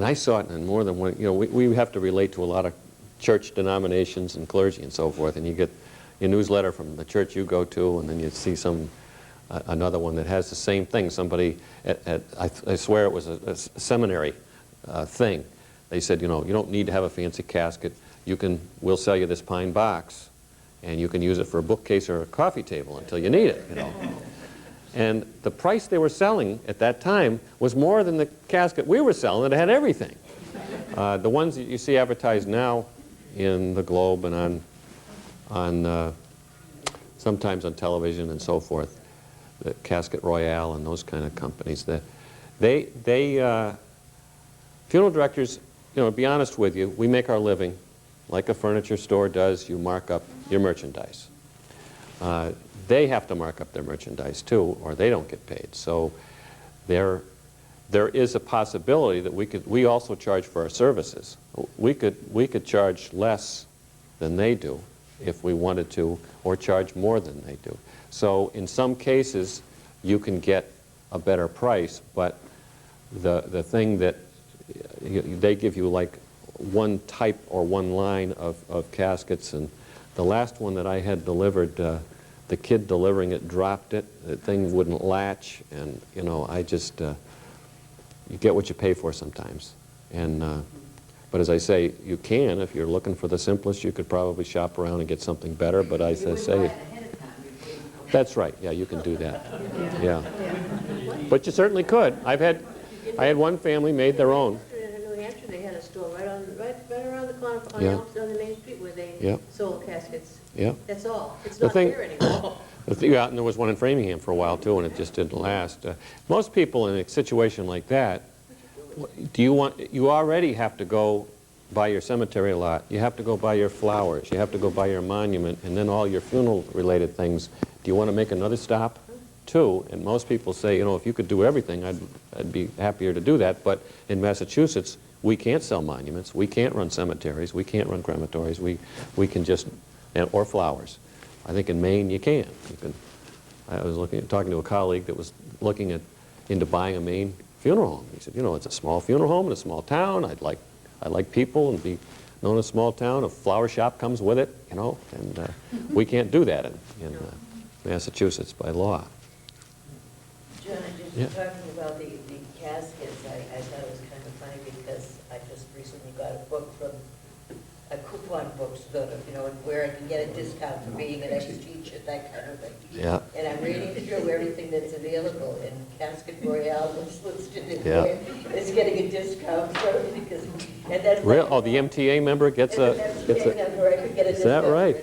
I saw it in more than one, we have to relate to a lot of church denominations and clergy and so forth, and you get your newsletter from the church you go to, and then you see another one that has the same thing. Somebody I swear it was a seminary thing. They said, you know, you don't need to have a fancy casket. We'll sell you this pine box, and you can use it for a bookcase or a coffee table until you need it, you know. And the price they were selling at that time was more than the casket we were selling that had everything. The ones that you see advertised now in the Globe and sometimes on television and so forth, the Casket Royale and those kind of companies, funeral directors, you know, to be honest with you, we make our living like a furniture store does. You mark up your merchandise. They have to mark up their merchandise too, or they don't get paid. So there is a possibility that we also charge for our services. We could charge less than they do if we wanted to, or charge more than they do. So in some cases, you can get a better price, but the thing that they give you like one type or one line of caskets, and the last one that I had delivered, the kid delivering it dropped it. The thing wouldn't latch, and you know, I just you get what you pay for sometimes. And but as I say, you can, if you're looking for the simplest, you could probably shop around and get something better. But I say, that's right. Yeah, you can do that. Yeah, but you certainly could. I had one family made their own. In New Hampshire, they had a store right around the corner on the main street where they sold caskets. Yeah. That's all. It's not there anymore. Yeah, and there was one in Framingham for a while too, and it just didn't last. Most people in a situation like that, you already have to go buy your cemetery lot. You have to go buy your flowers. You have to go buy your monument, and then all your funeral-related things. Do you want to make another stop too? And most people say, you know, if you could do everything, I'd be happier to do that. But in Massachusetts, we can't sell monuments. We can't run cemeteries. We can't run crematories. We can just, or flowers. I think in Maine you can. I was talking to a colleague that was looking into buying a Maine funeral home. He said, you know, it's a small funeral home in a small town. I like people and be known as a small town. A flower shop comes with it, you know, and we can't do that in Massachusetts by law. John, just talking about the caskets, I thought it was kind of funny because I just recently got a book from a coupon bookstore, you know, where I can get a discount for being an ex-teacher, that kind of thing. Yeah. And I'm reading through everything that's available, and Casket Royale was listed in there. It's getting a discount for it because, and that's Real? Oh, the MTA member gets a. member, I could get a Is discount. that right?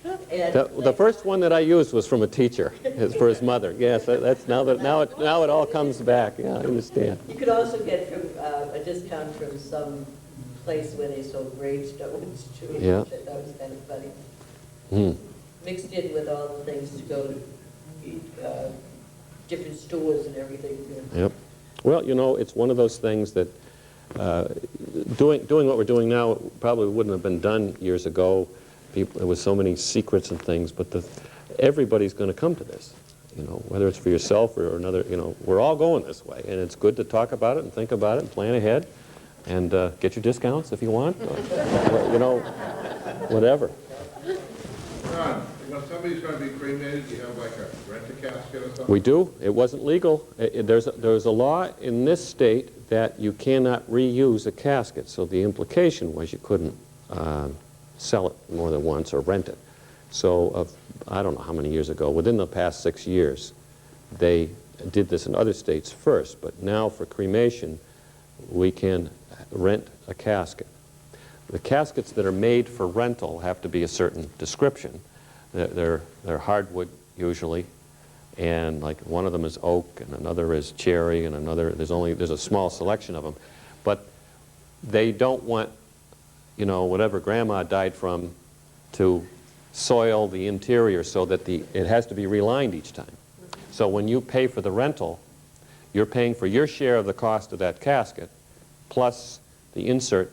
The first one that I used was from a teacher, for his mother. Yes, that's now it all comes back. Yeah, I understand. You could also get from a discount from some place where they sold gravestones too. Yeah. Which I thought was kind of funny. Hmm. Mixed in with all the things to go to eat, different stores and everything. Yep. Well, you know, it's one of those things that doing what we're doing now probably wouldn't have been done years ago. There was so many secrets and things, but everybody's going to come to this. You know, whether it's for yourself or another. You know, we're all going this way, and it's good to talk about it and think about it and plan ahead, and get your discounts if you want. Or, you know, whatever. Ron, when somebody's going to be cremated, do you have like a rent-a-casket or something? We do. It wasn't legal. There's a law in this state that you cannot reuse a casket. So the implication was you couldn't sell it more than once or rent it. So I don't know how many years ago, within the past 6 years, they did this in other states first. But now for cremation, we can rent a casket. The caskets that are made for rental have to be a certain description. They're hardwood usually, and like one of them is oak, and another is cherry, and another there's a small selection of them, but they don't want, you know, whatever grandma died from to soil the interior so that it has to be relined each time. So when you pay for the rental, you're paying for your share of the cost of that casket, plus the insert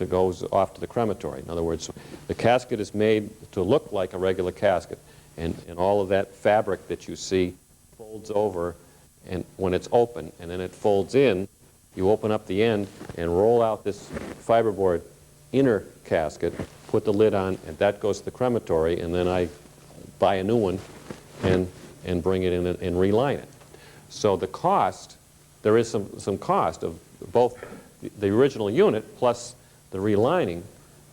goes off to the crematory. In other words, the casket is made to look like a regular casket, and all of that fabric that you see folds over, and when it's open, and then it folds in, you open up the end and roll out this fiberboard inner casket, put the lid on, and that goes to the crematory, and then I buy a new one and bring it in and reline it. So the cost, there is some cost of both the original unit plus the relining,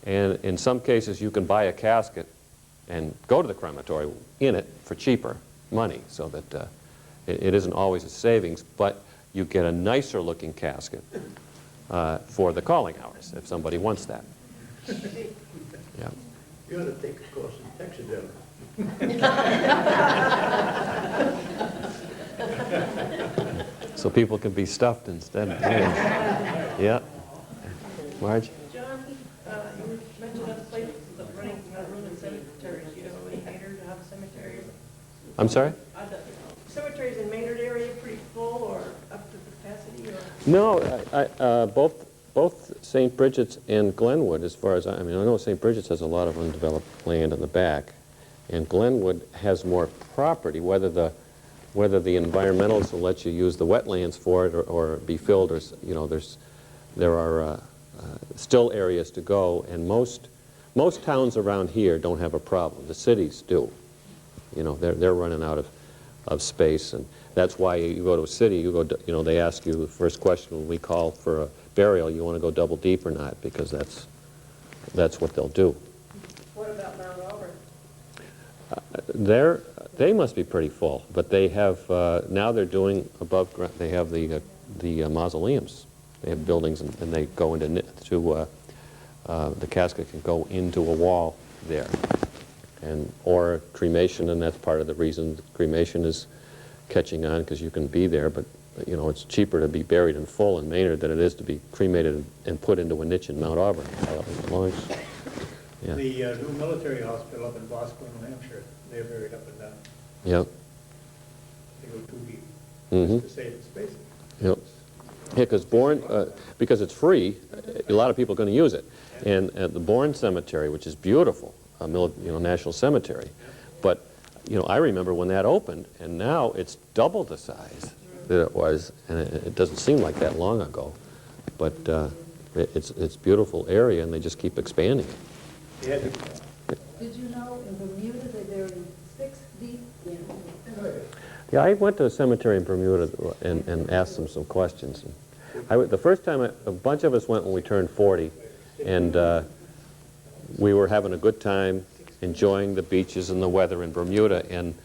and in some cases you can buy a casket and go to the crematory in it for cheaper money, so that it isn't always a savings, but you get a nicer looking casket for the calling hours if somebody wants that. Yeah. You ought to take a course in taxidermy. So people can be stuffed instead of yeah. Marge? John, you mentioned other places that running room in cemeteries. You know any Maynard have cemeteries? I'm sorry? Are the cemeteries in Maynard area pretty full or up to capacity? Or? No, both St. Bridget's and Glenwood, as far as I mean, I know St. Bridget's has a lot of undeveloped land in the back, and Glenwood has more property, whether the environmentalists will let you use the wetlands for it or be filled, or you know, there are still areas to go, and most towns around here don't have a problem. The cities do. You know, they're running out of space, and that's why you go to a city, you know, they ask you the first question when we call for a burial, you want to go double deep or not, because that's what they'll do. What about Mount Auburn? They must be pretty full, but they have now they're doing above ground. They have the mausoleums. They have buildings, and they go into the casket can go into a wall there, or cremation, and that's part of the reason cremation is catching on, because you can be there, but you know, it's cheaper to be buried in full in Maynard than it is to be cremated and put into a niche in Mount Auburn. Yeah. The new military hospital up in Bosco, New Hampshire, they're buried up and down. Yep. They go 2 deep, Mm-hmm. just to save the space. Yep. Yeah, because it's free, a lot of people are going to use it. And the Bourne Cemetery, which is beautiful, National Cemetery, but you know, I remember when that opened, and now it's double the size that it was, and it doesn't seem like that long ago, but it's a beautiful area, and they just keep expanding it. Yeah. Did you know in Bermuda they buried 6 deep? Yeah, I went to a cemetery in Bermuda and asked them some questions. The first time, a bunch of us went when we turned 40, and we were having a good time, enjoying the beaches and the weather in Bermuda, and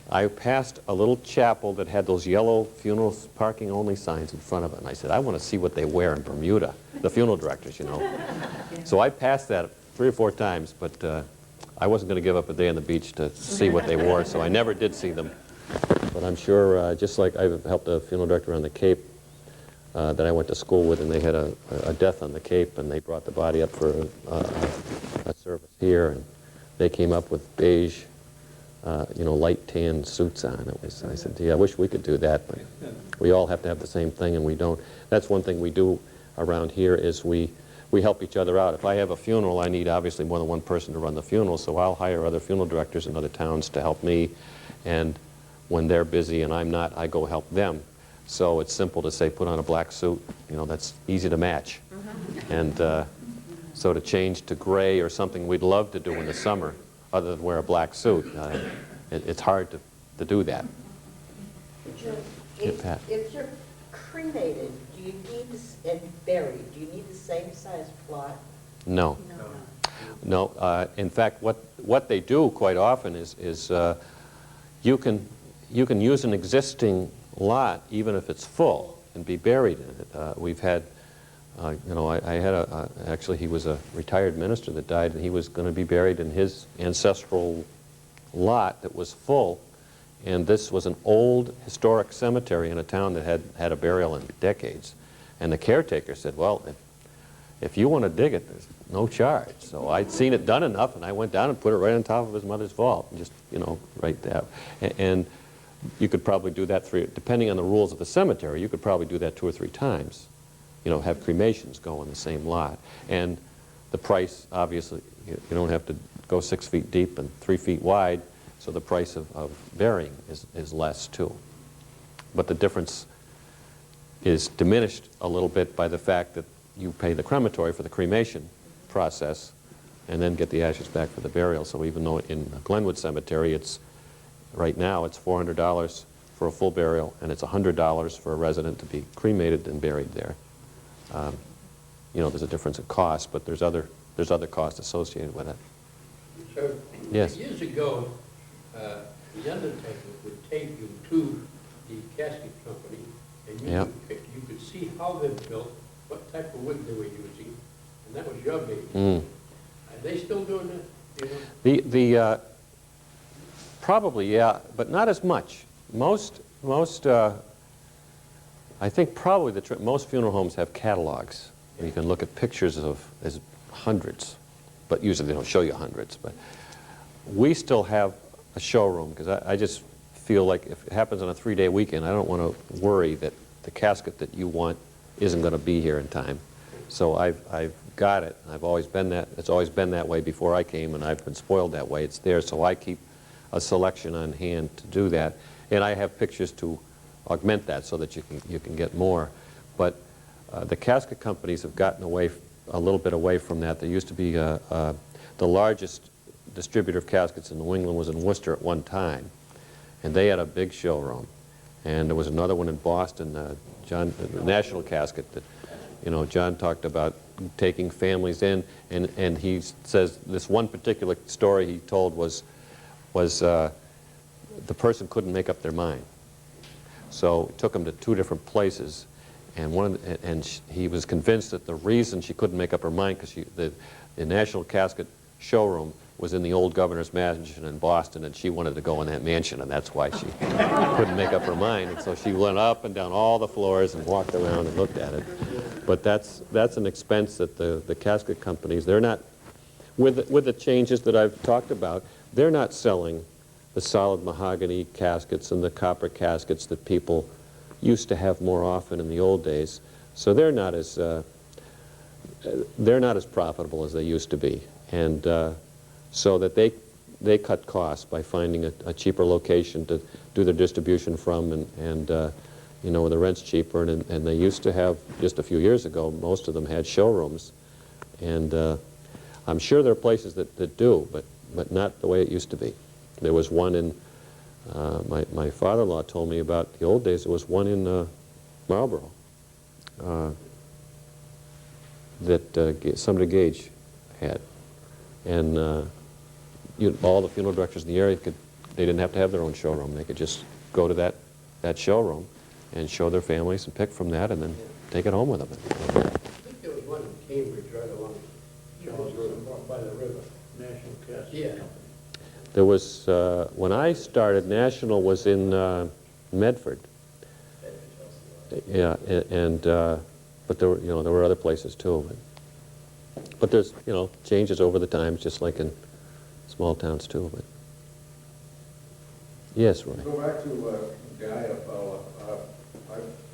I passed a little chapel that had those yellow funeral parking only signs in front of it, and I said, I want to see what they wear in Bermuda, the funeral directors, you know. So I passed that 3 or 4 times, but I wasn't going to give up a day on the beach to see what they wore, so I never did see them. But I'm sure, just like I've helped a funeral director on the Cape that I went to school with, and they had a death on the Cape, and they brought the body up for a service here, and they came up with beige, light tan suits on. I said, gee, I wish we could do that, but we all have to have the same thing, and we don't. That's one thing we do around here is we help each other out. If I have a funeral, I need obviously more than one person to run the funeral, so I'll hire other funeral directors in other towns to help me, and when they're busy and I'm not, I go help them. So it's simple to say, put on a black suit, that's easy to match. And so to change to gray or something we'd love to do in the summer, other than wear a black suit, it's hard to do that. If you're cremated, do you need and buried, do you need the same size plot? No. No. In fact, what they do quite often is you can use an existing lot even if it's full and be buried in it. We've had, I had actually he was a retired minister that died, and he was going to be buried in his ancestral lot that was full, and this was an old historic cemetery in a town that had a burial in decades. And the caretaker said, well, if you want to dig it, there's no charge. So I'd seen it done enough, and I went down and put it right on top of his mother's vault, just, right there. And you could probably do that depending on the rules of the cemetery, you could probably do that 2 or 3 times. Have cremations go on the same lot. And the price, obviously, you don't have to go 6 feet deep and 3 feet wide, so the price of burying is less too. But the difference is diminished a little bit by the fact that you pay the crematory for the cremation process and then get the ashes back for the burial. So even though in Glenwood Cemetery right now it's $400 for a full burial, and it's $100 for a resident to be cremated and buried there. you know, there's a difference in cost, but there's other costs associated with it. Sir, Yes. years ago, the undertaker would take you to the casket company, and Yep. you could see how they're built, what type of wood they were using, and that was your baby. Mm. Are they still doing that? Do you know? Probably, yeah, but not as much. I think probably most funeral homes have catalogs. You can look at pictures of as hundreds, but usually they don't show you hundreds. But we still have a showroom, because I just feel like if it happens on a 3-day weekend, I don't want to worry that the casket that you want isn't going to be here in time. So I've got it. I've always been that. It's always been that way before I came, and I've been spoiled that way. It's there, so I keep a selection on hand to do that, and I have pictures to augment that so that you can get more. But the casket companies have gotten a little bit away from that. There used to be the largest distributor of caskets in New England was in Worcester at one time, and they had a big showroom. And there was another one in Boston, the National Casket, that, you know, John talked about taking families in, and he says this one particular story he told was the person couldn't make up their mind. So it took him to 2 different places, and he was convinced that the reason she couldn't make up her mind, because the National Casket showroom was in the old governor's mansion in Boston, and she wanted to go in that mansion, and that's why she couldn't make up her mind. And so she went up and down all the floors and walked around and looked at it. But that's an expense that the casket companies, they're not, with the changes that I've talked about, they're not selling the solid mahogany caskets and the copper caskets that people used to have more often in the old days. So they're not as profitable as they used to be, and so that they cut costs by finding a cheaper location to do their distribution from, and you know, the rent's cheaper, and they used to have, just a few years ago, most of them had showrooms, and I'm sure there are places that do, but not the way it used to be. There was one in, my father-in-law told me about the old days, there was one in Marlborough that Sumner Gage had. And all the funeral directors in the area they didn't have to have their own showroom. They could just go to that showroom and show their families and pick from that and then take it home with them. I think there was one in Cambridge right along Charles River, by the river. National Casket. Yeah. There was, when I started, National was in Medford. Yeah, but there were other places too. But there's, you know, changes over the times, just like in small towns too. But yes, Roy. Go back to Guy Fowler.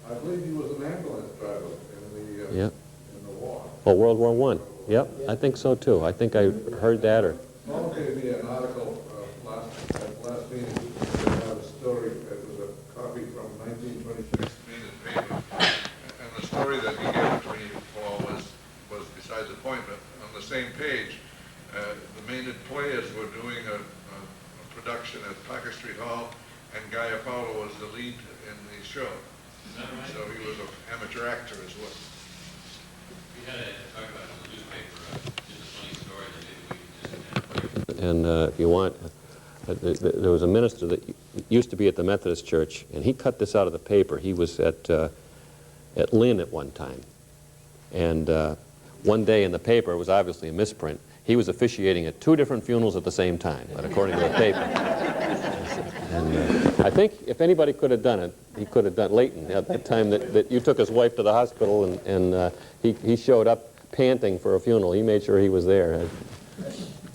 I believe he was an ambulance driver in the war. Oh, World War I. Yep, I think so too. I think I heard that. Or Paul gave me an article last meeting. It had a story. It was a copy from 1926 Maynard paper, and the story that he gave to me, Paul, was besides the point. But on the same page, the Maynard players were doing a production at Parker Street Hall, and Guy Fowler was the lead in the show. Is that right? So he was an amateur actor as well. We had to talk about it in the newspaper, just a funny story that maybe we can just... And if you want, there was a minister that used to be at the Methodist Church, and he cut this out of the paper. He was at Lynn at one time. And one day in the paper, it was obviously a misprint, he was officiating at 2 different funerals at the same time, but according to the paper. And I think if anybody could have done it, he could have done Leighton at that time that you took his wife to the hospital, and he showed up panting for a funeral. He made sure he was there.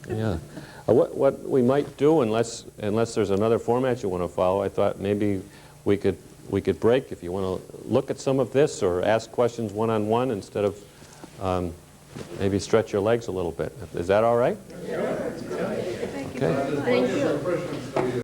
Yeah. What we might do, unless there's another format you want to follow, I thought maybe we could break if you want to look at some of this or ask questions one-on-one instead of maybe stretch your legs a little bit. Is that all right? Thank you. Okay. Thank you.